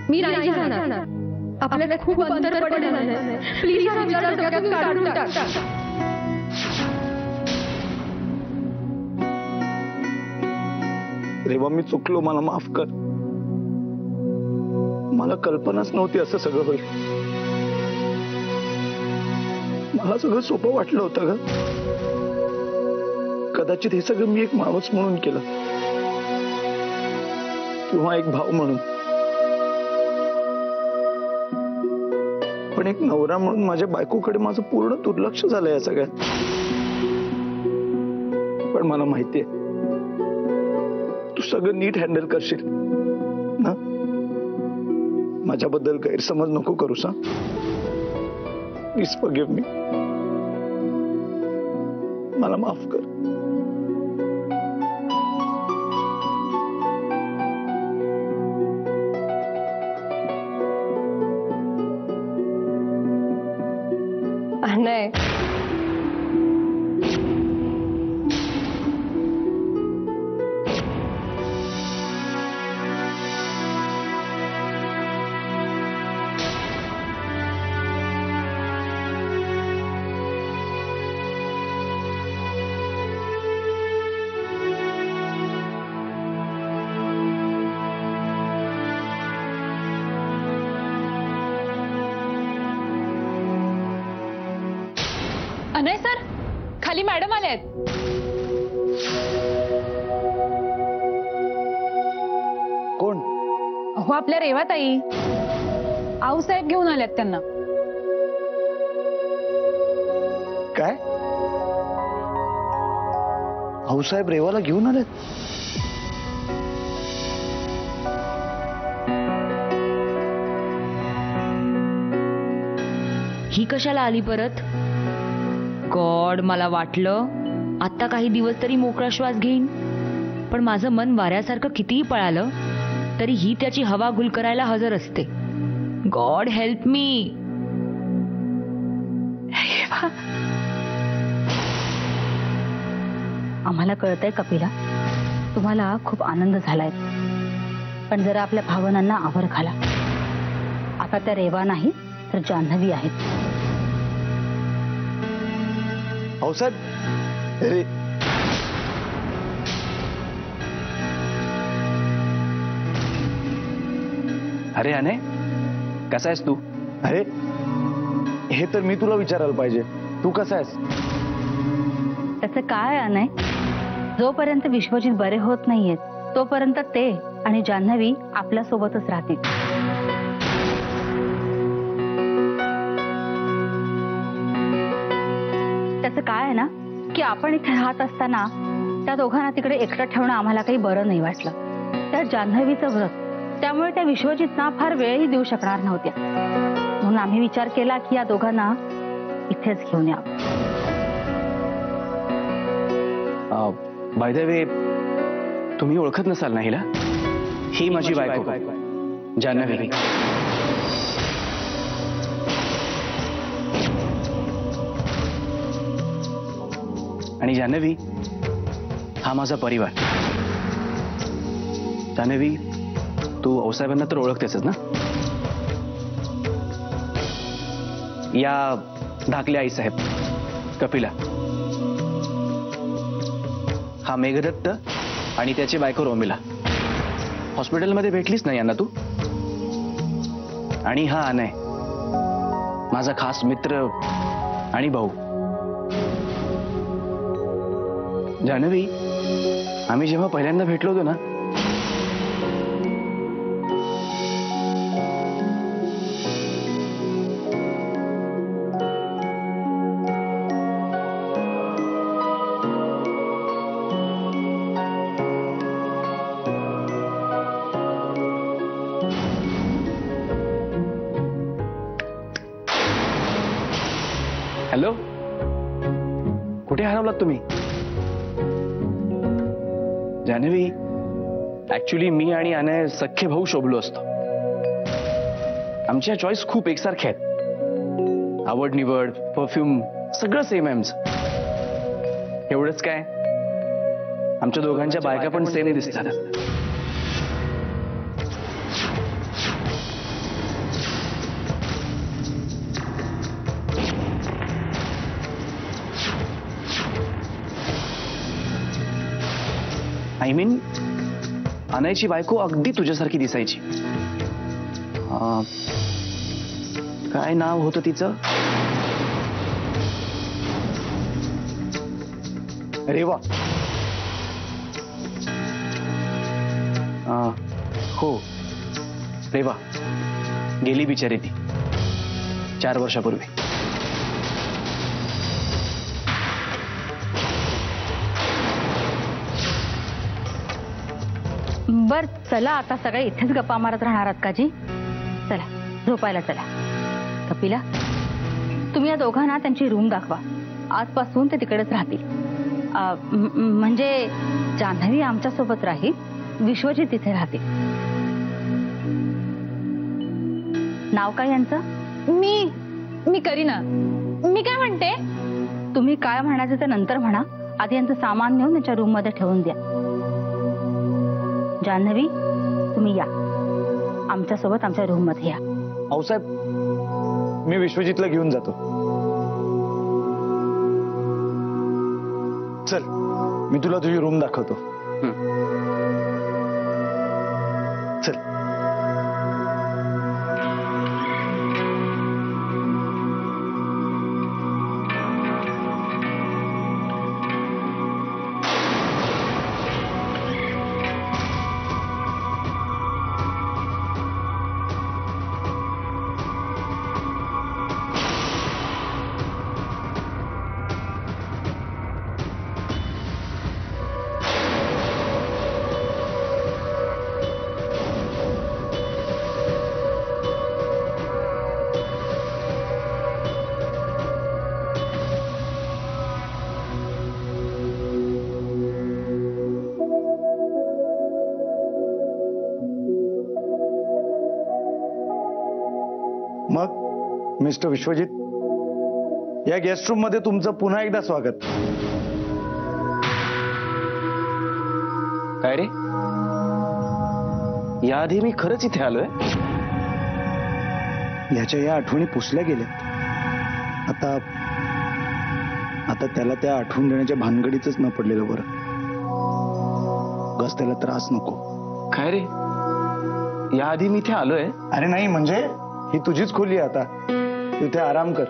मी नाही जाणार. आपल्याला खूप अंतर पडलेलं आहे. प्लीज हा विचार डोक्यातून काढून टाक. रेवा, मी चुकलो, मला माफ कर. मला कल्पनाच नव्हती असं सगळं होईल. मला सगळं सोपं वाटलं होतं ग. कदाचित हे सगळं मी एक माणूस म्हणून केलं किंवा एक भाऊ म्हणून, पण एक नवरा म्हणून माझ्या बायकोकडे माझं पूर्ण दुर्लक्ष झालंय या सगळ्यात. पण मला माहितीये तू सगळं नीट हँडल करशील ना. माझ्याबद्दल गैरसमज नको करूस हा. Please forgive me. मला माफ कर. नाही, अनय सर, खाली मॅडम आले आहेत. कोण? हो, आपल्या रेवाताई. आऊसाहेब घेऊन आल्यात त्यांना. काय? आऊसाहेब रेवाला घेऊन आलेत? ही कशाला आली परत? गॉड, मला वाटलं आता काही दिवस तरी मोकळा श्वास घेईन, पण माझं मन वाऱ्यासारखं कितीही पळालं तरी ही त्याची हवा गुल करायला हजर असते. God help me. आम्हाला कळतंय कपिला, तुम्हाला खूप आनंद झालाय, पण जरा आपल्या भावनांना आवर घाला. आता त्या रेवा नाही तर जान्हवी आहेत. आऊसाहेब, अरे अरे अनय, कसा आहेस तू? अरे हे तर मी तुला विचारायला पाहिजे. तू कसा आहेस? त्याचं काय अनय, जोपर्यंत विश्वजित बरे होत नाहीयेत तोपर्यंत ते आणि जान्हवी आपल्या सोबतच राहतील. त्याचं काय आहे ना की आपण इथे राहत असताना त्या दोघांना तिकडे एकटं ठेवणं आम्हाला काही बरं नाही वाटलं. त्या जान्हवीचं व्रत, त्यामुळे त्या विश्वजितना फार वेळही देऊ शकणार नव्हत्या. म्हणून आम्ही विचार केला की या दोघांना इथेच घेऊन यावं. बाय द वे, तुम्ही ओळखत नसाल ना हिला? ही माझी बायको जान्हवी. आणि जान्हवी हा माझा परिवार. जान्हवी, तू आऊसाहेबांना तर ओळखतेस ना? या धाकले आई साहेब कपिला. हा मेघदत्त आणि त्याची बायको रोमिला. हॉस्पिटलमध्ये भेटलीस ना यांना तू? आणि हा अनय, माझा खास मित्र आणि भाऊ. जान्हवी, आम्ही जेव्हा पहिल्यांदा भेटलो होतो ना, हॅलो, कुठे हरवलात तुम्ही? जान्हवी, ऍक्च्युली मी आणि अनय सख्खे भाऊ शोभलो असतो. आमच्या चॉईस खूप एकसारख्या आहेत. आवड निवड, परफ्यूम सगळं सेम आहे आमचं. एवढंच काय, आमच्या दोघांच्या बायका पण सेम दिसतात. आय मीन अनयची बायको अगदी तुझ्यासारखी दिसायची. काय नाव होतं तिचं? रेवा. हो रेवा. गेली बिचारी ती 4 वर्षापूर्वी. बर चला, आता सगळे इथेच गप्पा मारत राहणार आहात का जी? चला झोपायला चला. कपिला, तुम्ही या दोघांना त्यांची रूम दाखवा. आजपासून ते तिकडेच राहतील. म्हणजे जान्हवी आमच्या सोबत राहील, विश्वजित तिथे राहतील. नाव काय यांचं? मी करीना. मी काय म्हणते? तुम्ही काय म्हणायचं ते नंतर म्हणा. आधी यांचं सामान नेऊन त्यांच्या रूम मध्ये ठेवून द्या. जान्हवी, तुम्ही या आमच्या सोबत आमच्या रूम मध्ये या. आऊसाहेब, मी विश्वजितला घेऊन जातो. चल, मी तुला तुझी रूम दाखवतो. चल. मग मिस्टर विश्वजित, या गेस्ट रूम मध्ये तुमचं पुन्हा एकदा स्वागत. काय रे, याआधी मी खरंच इथे आलोय? ह्याच्या या आठवणी पुसल्या गेल्या. आता त्याला त्या आठवण देण्याच्या भानगडीच न पडलेलं बरं. बस त्याला त्रास नको. काय रे, याआधी मी इथे आलोय? अरे नाही, म्हणजे ही तुझीच खोली आहे. आता तू इथे आराम कर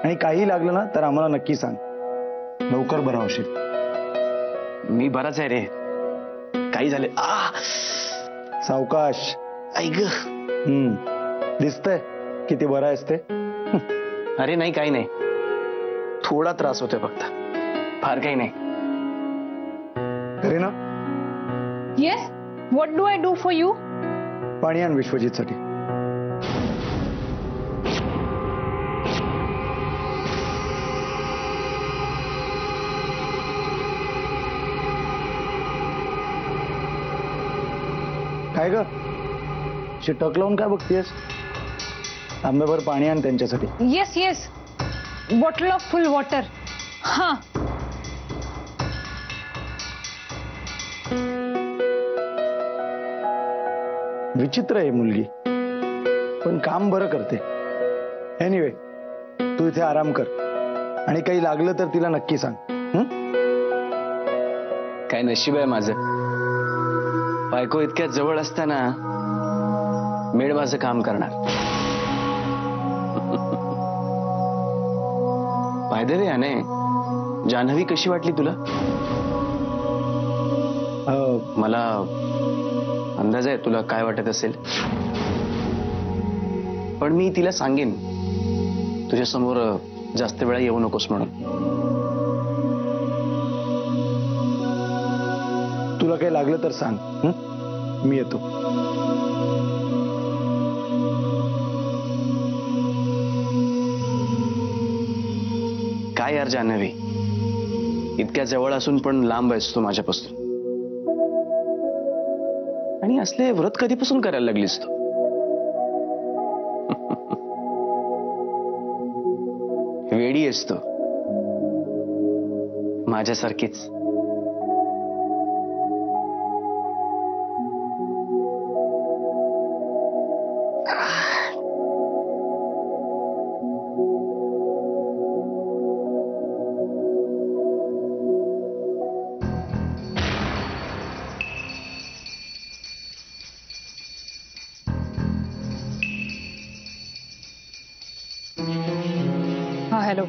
आणि काही लागलं ना तर आम्हाला नक्की सांग. लवकर बरा होशील. मी बराच आहे रे. काही झाले? सावकाश. ऐक. दिसतंय किती बरा आहेस ते. अरे नाही, काही नाही. थोडा त्रास होतोय फक्त, फार काही नाही. Kareena, yes, what do I do for you? पाणी आण विश्वजित साठी. काय ग, शिटक लावून काय बघतेस? तांब्याभर पाणी आण त्यांच्यासाठी. Yes yes, bottle of full water. हा. विचित्र आहे मुलगी, पण काम बरं करते. एनिवे, तू इथे आराम कर आणि काही लागलं तर तिला नक्की सांग. काय नशीब आहे माझं. बायको इतक्या जवळ असताना मेड माझं काम करणार. बाय द वे, याने जान्हवी कशी वाटली तुला? मला अंदाज आहे तुला काय वाटत असेल, पण मी तिला सांगेन तुझ्या समोर जास्त वेळा येऊ नकोस म्हणून. तुला काही लागलं तर सांग. मी येतो. काय यार जान्हवी, इतक्या जवळ असून पण लांब आहेस तू माझ्यापासून. आणि असले व्रत कधीपासून करायला लागलीस तू? वेडी आहेस तू, माझ्यासारखीच. हॅलो,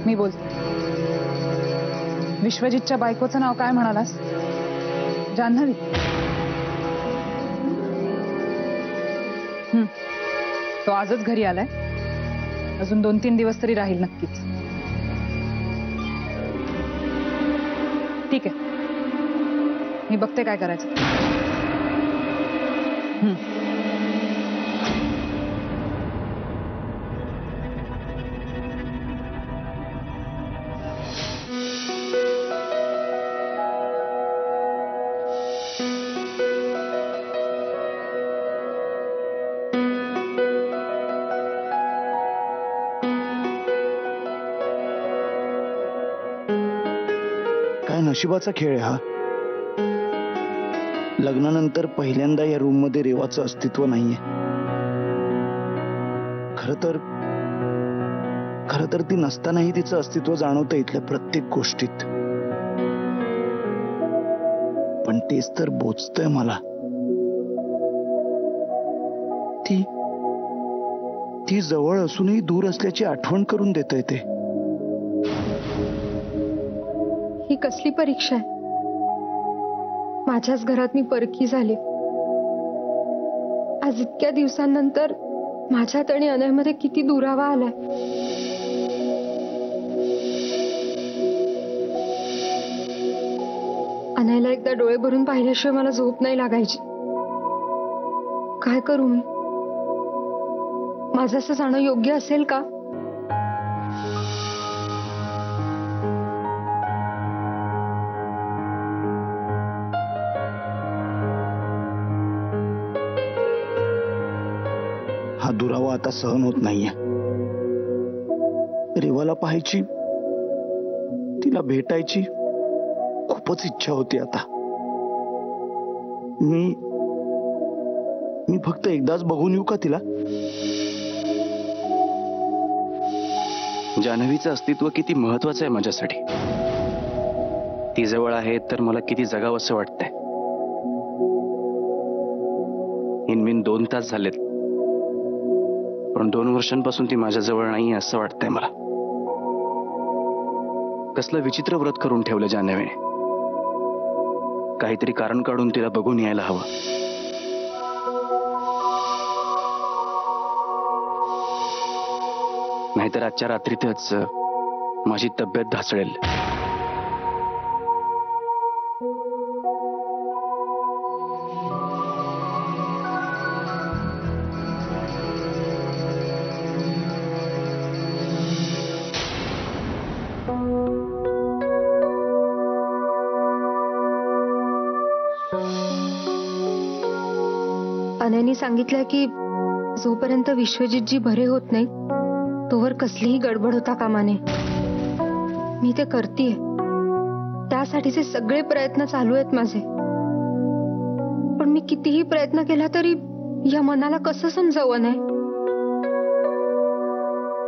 मी बोलते. विश्वजितच्या बायकोचं नाव काय म्हणालास? जान्हवी. तो आजच घरी आलाय. अजून 2-3 दिवस तरी राहील नक्कीच. ठीक आहे, मी बघते काय करायचं. काय नशिबाचा खेळ आहे हा. लग्नानंतर पहिल्यांदा या रूम मध्ये रेवाचं अस्तित्व नाहीये. खर तर ती नसतानाही तिचं अस्तित्व जाणवतं इथल्या प्रत्येक गोष्टीत. पण तेच तर बोचतंय मला. ती जवळ असूनही दूर असल्याची आठवण करून देतंय ते. ही कसली परीक्षा आहे? माझ्याच घरात मी परकी झाले. आज इतक्या दिवसांनंतर माझ्यात आणि अनयमध्ये किती दुरावा आलाय. अनयला एकदा डोळे भरून पाहिल्याशिवाय मला झोप नाही लागायची. काय करू मी? माझं असं जाणं योग्य असेल का? हा दुरावा आता सहन होत नाहीये. रेवाला पाहायची, तिला भेटायची खूपच इच्छा होती आता. मी फक्त एकदाच बघून येऊ का तिला? जान्हवीचं अस्तित्व किती महत्वाचं आहे माझ्यासाठी. ती जवळ आहे तर मला किती जगावंसं वाटतंय. इनमिन 2 तास झालेत, पण 2 वर्षांपासून ती माझ्या जवळ नाही असं वाटतंय मला. कसलं विचित्र व्रत करून ठेवलं जान्हवीने. काहीतरी कारण काढून तिला बघून यायला हवं. नाहीतर आजच्या रात्रीतच माझी तब्येत ढासळेल. अनयनी सांगितलंय की जोपर्यंत विश्वजितजी बरे होत नाही तोवर कसलीही गडबड होता कामा नये. मी ते करतेय. त्यासाठीचे सगळे प्रयत्न चालू आहेत माझे. पण मी कितीही प्रयत्न केला तरी या मनाला कसं समजावं नाही?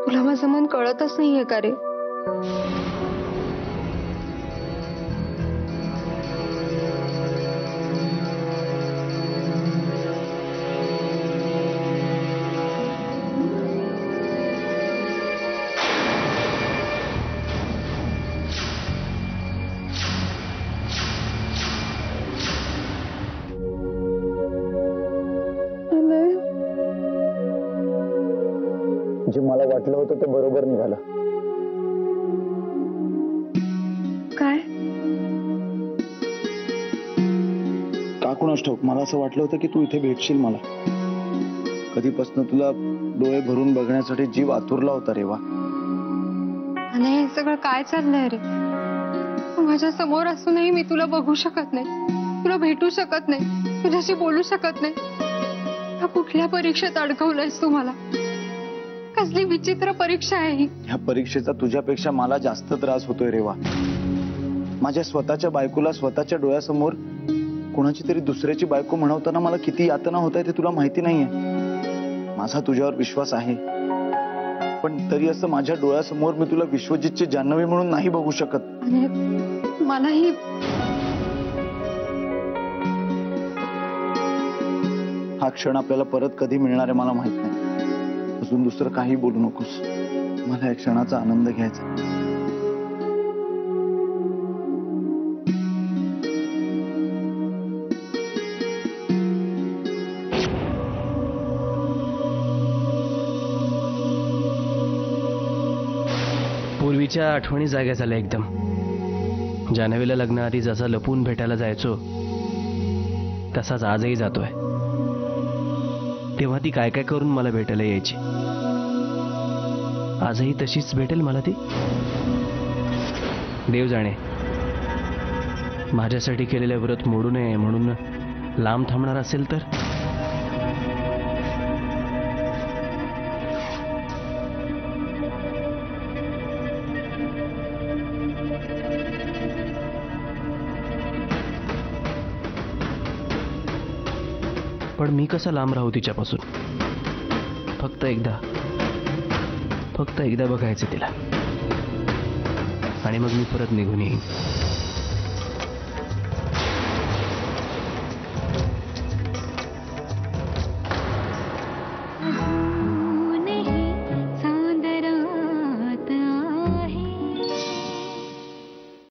तुला माझं मन कळतच नाहीये का रे? जे मला वाटलं होतं ते बरोबर निघालं. काय? का कुणास ठाऊक, मला असं वाटलं होतं की तू इथे भेटशील मला. कधीपासून तुला डोळे भरून बघण्यासाठी जीव आतुरला होता रेवा. आणि हे सगळं काय चाललंय रे? तू माझ्या समोर असूनही मी तुला बघू शकत नाही, तुला भेटू शकत नाही, तुझ्याशी बोलू शकत नाही. या कुठल्या परीक्षेत अडकवलंयस तू मला? कसली विचित्र परीक्षा आहे ही. ह्या परीक्षेचा तुझ्यापेक्षा मला जास्त त्रास होतोय रेवा. माझ्या स्वतःच्या बायकोला स्वतःच्या डोळ्यासमोर कोणाची तरी दुसऱ्याची बायको म्हणवताना मला किती यातना होत आहे ते तुला माहिती नाहीये. माझा तुझ्यावर विश्वास आहे, पण तरी असं माझ्या डोळ्यासमोर मी तुला विश्वजितची जान्हवी म्हणून नाही बघू शकत. मलाही हा क्षण आपल्याला परत कधी मिळणार आहे मला माहित नाही. अजून दुसरं काही बोलू नकोस. मला या क्षणाचा आनंद घ्यायचा. पूर्वीच्या आठवणी जाग्या झाल्या एकदम. जान्हवीला लग्नाआधी जसा लपून भेटायला जायचो तसाच आजही जातोय. तेव्हा ती काय काय करून मला भेटायला यायची. आजही तशीच भेटेल मला ती. देव जाणे, माझ्यासाठी केलेले व्रत मोडू नये म्हणून लांब थांबणार असेल तर. पण मी कसा लांब राहू तिच्यापासून. फक्त एकदा बघायचं तिला आणि मग मी परत निघून येईन.